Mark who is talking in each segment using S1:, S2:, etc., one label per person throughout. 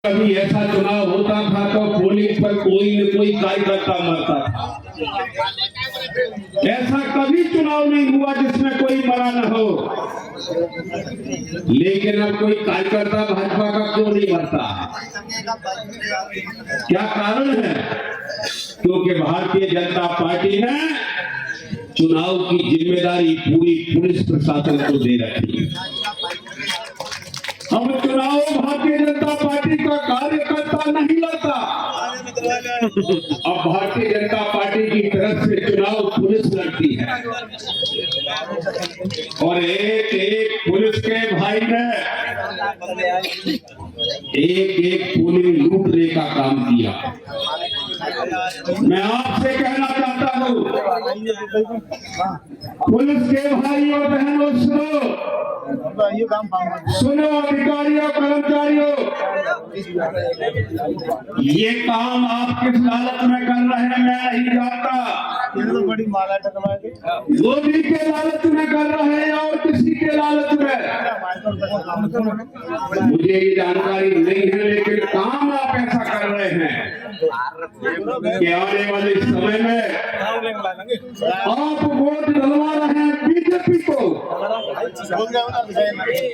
S1: कभी ऐसा चुनाव होता था तो पोलिंग पर कोई न कोई कार्यकर्ता मरता था। ऐसा कभी चुनाव नहीं हुआ जिसमें कोई मरा न हो। लेकिन अब कोई कार्यकर्ता भाजपा का क्यों नहीं मरता? क्या कारण है? क्योंकि भारतीय जनता पार्टी ने चुनाव की जिम्मेदारी पूरी पुलिस प्रशासन को दे रखी है। अब चुनाव भारतीय जनता पार्टी का कार्यकर्ता नहीं लड़ता, अब भारतीय जनता पार्टी की तरफ से चुनाव पुलिस लड़ती है। और एक एक पुलिस के भाई ने एक पोलिंग लूटने का काम किया। मैं आपसे कहना चाहता हूँ, पुलिस के भाई और बहनों, सुनो अधिकारियों कर्मचारियों, ये काम आप किस लालच में कर रहे हैं मैं नहीं जानता।
S2: बड़ी माला
S1: मोदी के लालच में कर रहे हैं और किसी के लालच में, मुझे ये जानकारी नहीं है, लेकिन काम आप ऐसा कर रहे हैं कि आने वाले समय में आप वोट डलवा रहे हैं बीजेपी को,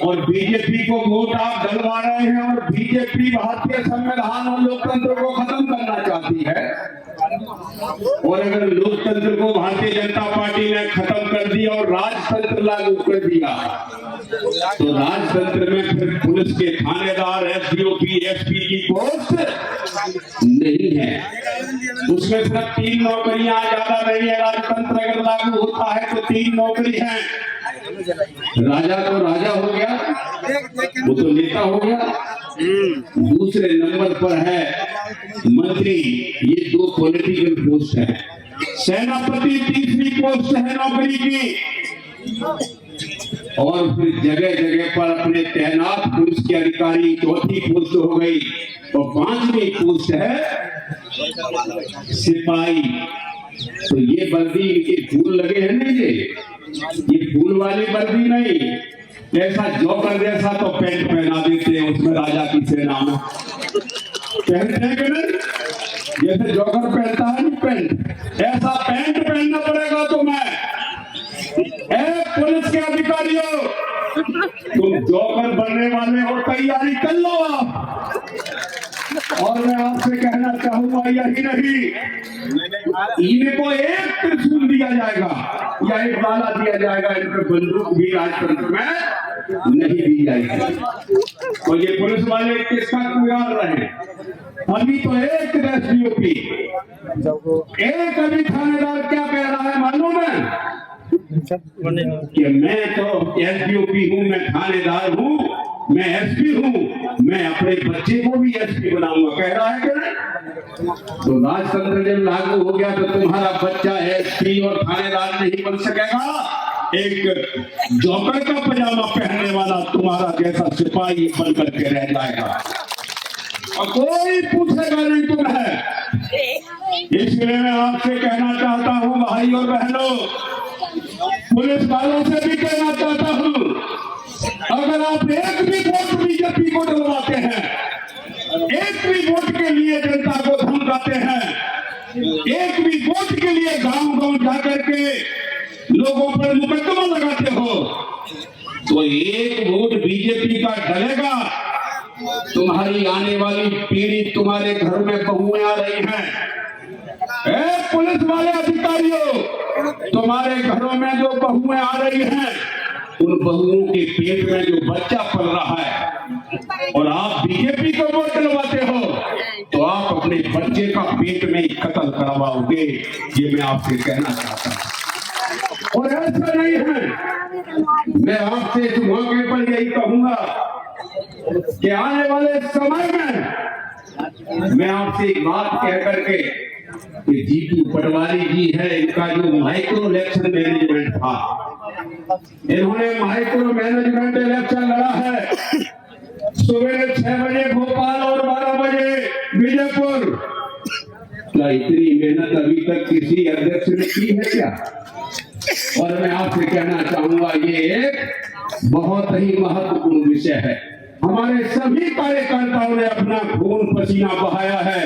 S1: और बीजेपी को वोट आप डलवा रहे हैं, और बीजेपी भारतीय संविधान और लोकतंत्र को खत्म करना चाहती है। और अगर लोकतंत्र को भारतीय जनता पार्टी ने खत्म कर दिया और राजतंत्र लागू कर दिया, तो राजतंत्र में फिर पुलिस के थानेदार, एसडीओपी, एसपी की पोस्ट नहीं है। उसमें सिर्फ 3 नौकरियां, ज्यादा नहीं है। राजतंत्र अगर लागू होता है तो 3 नौकरी है। राजा तो राजा हो गया, वो तो नेता हो गया। दूसरे नंबर पर है मंत्री, ये 2 पॉलिटिकल पोस्ट है। सेनापति तीसरी पोस्ट है नौकरी की, और फिर जगह जगह पर अपने तैनात पुलिस के अधिकारी चौथी पोस्ट हो गई, और 5वीं पोस्ट है सिपाही। तो ये वर्दी इनके फूल लगे हैं ना, ये फूल वाली वर्दी नहीं, ऐसा जोकर जैसा तो पैंट पहना देते हैं, उसमें राजा की सेना में पहनते हैं कि नहीं, जैसे जोकर पहनता है नहीं पैंट, ऐसा पैंट पहनना पड़ेगा तुम्हें। पुलिस के अधिकारियों, तुम जोकर बनने वाले हो, तैयारी कर लो आप। और मैं आपसे कहना चाहूंगा, यही नहीं, इनको एक त्रिशूल दिया जाएगा या एक बाला दिया जाएगा, इनको बंदूक भी राजतंत्र में नहीं दी जाएगी। और ये पुलिस वाले किसका गुजार रहे? अभी तो एक एसडीओपी, एक अभी थानेदार क्या कह रहा है मालूम है कि मैं तो एसडीओपी हूँ, मैं थानेदार हूँ, मैं एसपी हूँ, मैं अपने बच्चे को भी एसपी बनाऊंगा, कह रहा है कि नहीं? तो राजतंत्र जब लागू हो गया तो तुम्हारा बच्चा एसपी और थानेदार नहीं बन सकेगा, एक जोकर का पजामा पहनने वाला तुम्हारा जैसा सिपाही बन करके रह जाएगा, और कोई पूछेगा नहीं तुम्हें। इसलिए मैं आपसे कहना चाहता हूँ भाई और बहनों, पुलिस वालों से भी कहना चाहता हूँ, अगर आप एक भी वोट बीजेपी को डलवाते हैं, एक भी वोट के लिए जनता को धमकाते हैं, एक भी वोट के लिए गांव-गांव जाकर के लोगों पर मुकदमा लगाते हो, तो एक वोट बीजेपी का डलेगा, तुम्हारी आने वाली पीढ़ी, तुम्हारे घर में बहुएं आ रही हैं, पुलिस वाले अधिकारियों, तुम्हारे घरों में जो बहुएं आ रही हैं, उन बहुओं के पेट में जो बच्चा पल रहा है, और आप बीजेपी को वोट डलवाते हो, तो आप अपने बच्चे का पेट में ही कत्ल करवाओगे। ये मैं आपसे कहना चाहता हूँ। और ऐसा नहीं है, मैं आपसे इस मौके पर यही कहूंगा कि आने वाले समय में मैं आपसे एक बात कह करके, कि जीतू पटवारी जी है, इनका जो माइक्रो इलेक्शन मैनेजमेंट था, इन्होंने माइक्रो मैनेजमेंट इलेक्शन लड़ा है। सुबह 6 बजे भोपाल और 12 बजे बीजेपुर। क्या इतनी मेहनत अभी तक किसी अध्यक्ष ने की है क्या? और मैं आपसे कहना चाहूंगा, ये एक बहुत ही महत्वपूर्ण विषय है। हमारे सभी कार्यकर्ताओं ने अपना खून पसीना बहाया है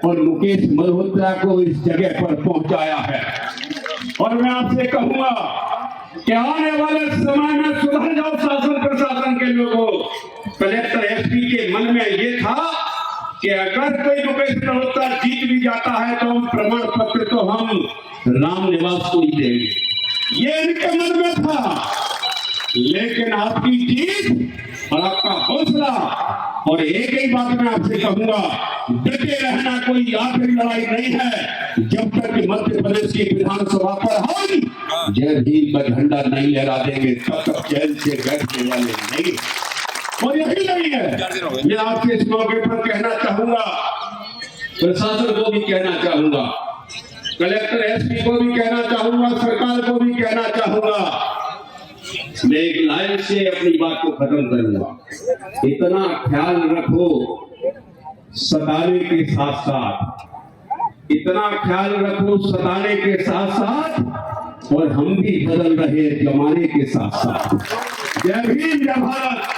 S1: और मुकेश मल्होत्रा को इस जगह पर पहुंचाया है। और मैं आपसे कहूंगा कि आने वाले समय में सुधर जाओ शासन प्रशासन के लोगों। कलेक्टर एसपी के मन में ये था कि अगर कोई मुकेश मल्होत्रा जीत भी जाता है तो हम प्रमाण पत्र तो हम राम निवास को ही देंगे, ये इनके मन में था। लेकिन आपकी जीत और आपका हौसला, और एक ही बात मैं आपसे कहूंगा, डटे रहना कोई आखिरी लड़ाई नहीं है। जब तक मध्य प्रदेश की विधानसभा पर हम जय भीम का झंडा नहीं लहरा देंगे तब तक चैन से बैठने वाले नहीं। और यही नहीं है, मैं आपसे इस मौके पर कहना चाहूंगा, प्रशासन को भी कहना चाहूंगा, कलेक्टर एसपी को भी कहना चाहूंगा, सरकार को भी कहना चाहूंगा। मैं एक लाइन से अपनी बात को खत्म करूंगा। इतना ख्याल रखो सताने के साथ साथ, इतना ख्याल रखो सताने के साथ साथ, और हम भी बदल रहे जमाने के साथ साथ। जय भीम, जय भारत।